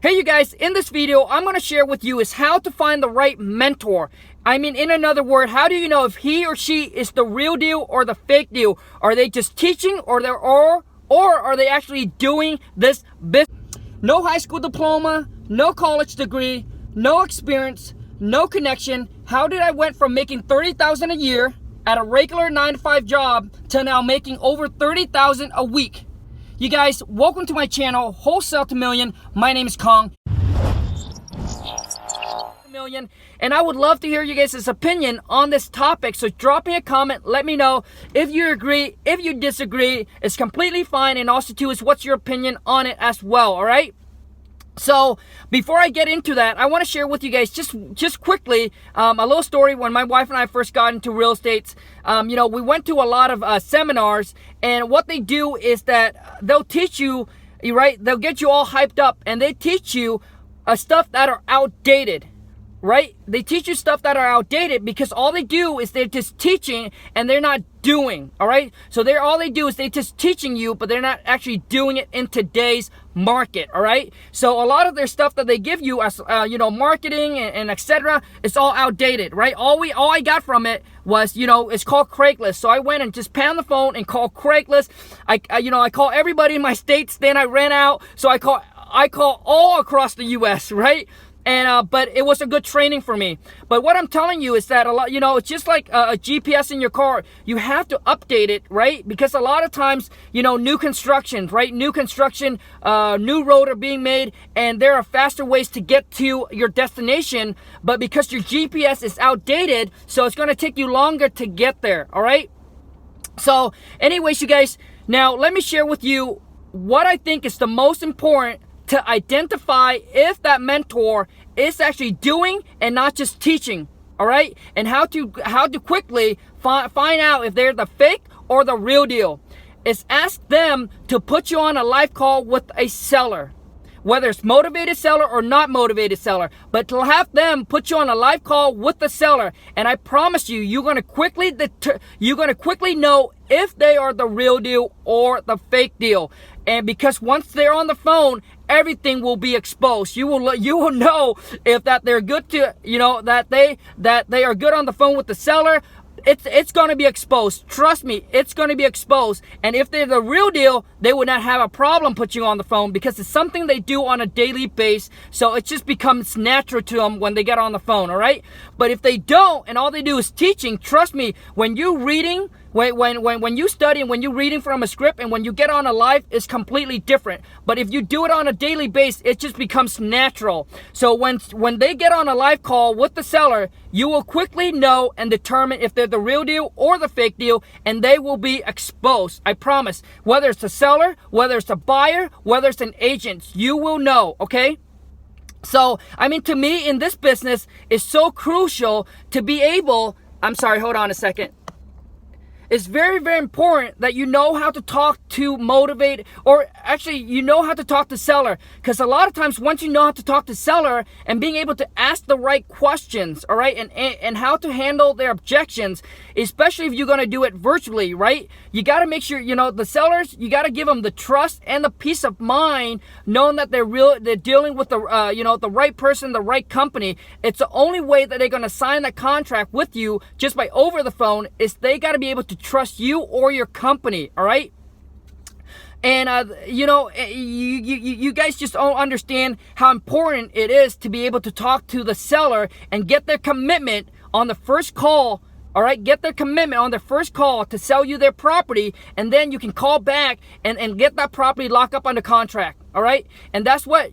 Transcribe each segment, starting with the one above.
Hey you guys, in this video, I'm going to share with you is how to find the right mentor. I mean, in another word, how do you know if he or she is the real deal or the fake deal? Are they just teaching or are they actually doing this business? No high school diploma, no college degree, no experience, no connection. How did I went from making $30,000 a year at a regular 9-to-5 job to now making over $30,000 a week? You guys, welcome to my channel, Wholesale to Million. My name is Kong. And I would love to hear you guys' opinion on this topic. So drop me a comment, let me know if you agree, if you disagree. It's completely fine. And also too is what's your opinion on it as well, all right? So before I get into that, I want to share with you guys just quickly a little story. When my wife and I first got into real estate, we went to a lot of seminars, and what they do is that they'll teach you, right? They'll get you all hyped up, and they teach you stuff that are outdated. Right? They teach you stuff that are outdated because all they do is they're just teaching and they're not doing. All right? So all they do is they're just teaching you, but they're not actually doing it in today's market. All right? So a lot of their stuff that they give you as marketing and etc. it's all outdated. Right? All I got from it was it's called Craigslist. So I went and just pound the phone and called Craigslist. I call everybody in my states. Then I ran out. So I call all across the U.S. Right? And but it was a good training for me. But what I'm telling you is that a lot, it's just like a GPS in your car. You have to update it, right? Because a lot of times, new constructions, right? New construction, new road are being made, and there are faster ways to get to your destination. But because your GPS is outdated, so it's going to take you longer to get there. All right. So, anyways, you guys, now let me share with you what I think is the most important to identify if that mentor is actually doing and not just teaching, all right? And how to quickly find out if they're the fake or the real deal is ask them to put you on a live call with a seller, whether it's motivated seller or not motivated seller, but to have them put you on a live call with the seller. And I promise you, you're gonna quickly know if they are the real deal or the fake deal. And because once they're on the phone, everything will be exposed. You will know if that they're good to, that they are good on the phone with the seller. It's going to be exposed. Trust me, it's going to be exposed. And if they're the real deal, they would not have a problem putting you on the phone because it's something they do on a daily basis. So it just becomes natural to them when they get on the phone, all right? But if they don't and all they do is teaching, trust me, when you're reading, when you study and when you're reading from a script and when you get on a live, it's completely different. But if you do it on a daily basis, it just becomes natural. So when they get on a live call with the seller, you will quickly know and determine if they're the real deal or the fake deal, and they will be exposed. I promise. Whether it's a seller, whether it's a buyer, whether it's an agent, you will know, okay? So, I mean, to me, in this business, it's so crucial to be able, I'm sorry, hold on a second. It's very, very important that you know how to talk to motivate, or actually you know how to talk to seller. Because a lot of times once you know how to talk to seller and being able to ask the right questions, all right, and how to handle their objections, especially if you're going to do it virtually, right? You got to make sure, the sellers, you got to give them the trust and the peace of mind knowing that they're dealing with the, the right person, the right company. It's the only way that they're going to sign that contract with you just by over the phone is they got to be able to trust you or your company, all right? And you guys just don't understand how important it is to be able to talk to the seller and get their commitment on the first call. All right, get their commitment on their first call to sell you their property, and then you can call back and get that property locked up under contract. All right, and that's what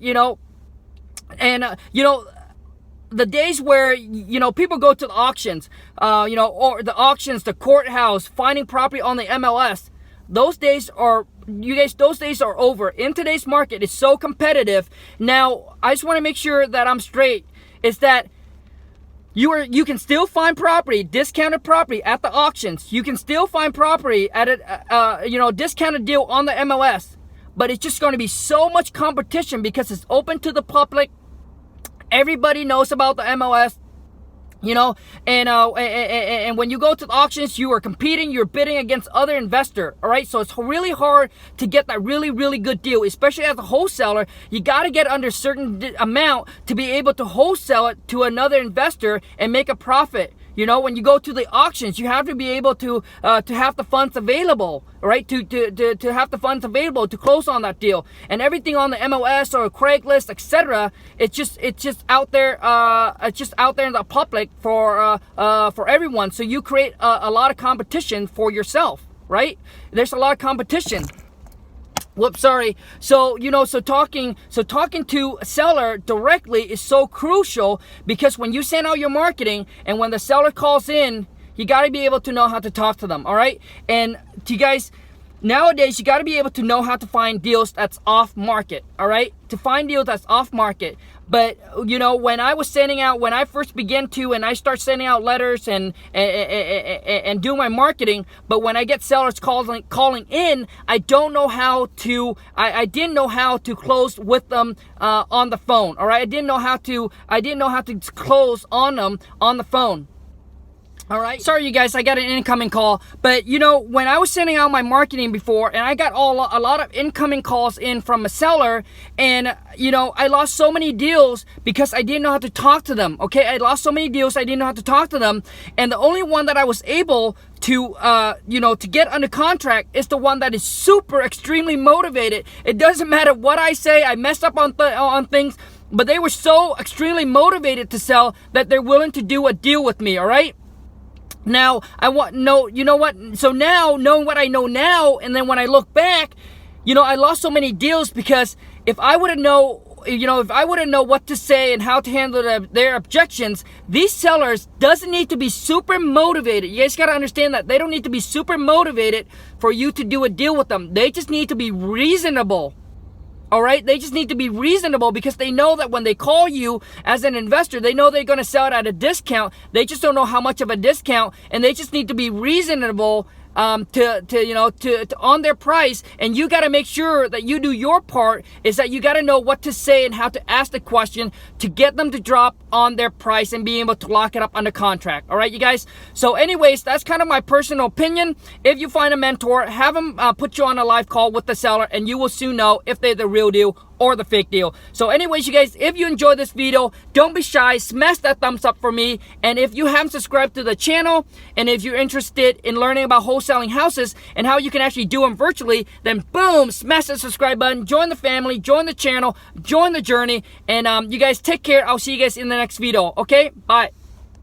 the days where people go to the auctions, or the auctions, the courthouse, finding property on the MLS, those days are over. In today's market, it's so competitive. Now, I just want to make sure that I'm straight. Is that you can still find property, discounted property at the auctions. You can still find property at a discounted deal on the MLS, but it's just going to be so much competition because it's open to the public. Everybody knows about the MLS. You know, and when you go to the auctions, you are competing, you're bidding against other investor, all right? So it's really hard to get that really, really good deal, especially as a wholesaler. You got to get under a certain amount to be able to wholesale it to another investor and make a profit. You know, when you go to the auctions, you have to be able to have the funds available, right? To have the funds available to close on that deal, and everything on the MLS or Craigslist, etc. It's just out there. It's just out there in the public for everyone. So you create a lot of competition for yourself, right? There's a lot of competition. Whoops, sorry. So, you know, so talking to a seller directly is so crucial, because when you send out your marketing and when the seller calls in, you got to be able to know how to talk to them, all right? And to you guys, nowadays, you got to be able to know how to find deals that's off market, all right? To find deals that's off market. But, you know, when I first began to, and I start sending out letters and do my marketing, but when I get sellers calling in, I don't know how to, I didn't know how to close with them on the phone, all right? I didn't know how to close on them on the phone. All right. Sorry, you guys, I got an incoming call. But, you know, when I was sending out my marketing before, and I got a lot of incoming calls in from a seller, and, you know, I lost so many deals because I didn't know how to talk to them, okay? I lost so many deals, I didn't know how to talk to them. And the only one that I was able to, you know, to get under contract is the one that is super, extremely motivated. It doesn't matter what I say, I messed up on things, but they were so extremely motivated to sell that they're willing to do a deal with me, all right? Now, you know what? So now, knowing what I know now, and then when I look back, you know, I lost so many deals because if I would have known what to say and how to handle their objections, these sellers doesn't need to be super motivated. You guys got to understand that. They don't need to be super motivated for you to do a deal with them. They just need to be reasonable. All right, they just need to be reasonable, because they know that when they call you as an investor, they know they're going to sell it at a discount. They just don't know how much of a discount, and they just need to be reasonable to on their price. And you got to make sure that you do your part, is that you got to know what to say and how to ask the question to get them to drop on their price and be able to lock it up under contract. All right, you guys. So anyways, that's kind of my personal opinion. If you find a mentor, have them put you on a live call with the seller, and you will soon know if they're the real deal or the fake deal. So anyways, you guys, if you enjoyed this video, don't be shy, smash that thumbs up for me. And if you haven't subscribed to the channel, and if you're interested in learning about wholesaling houses and how you can actually do them virtually, then boom, smash that subscribe button, join the family, join the channel, join the journey. And you guys take care. I'll see you guys in the next video. Okay, bye.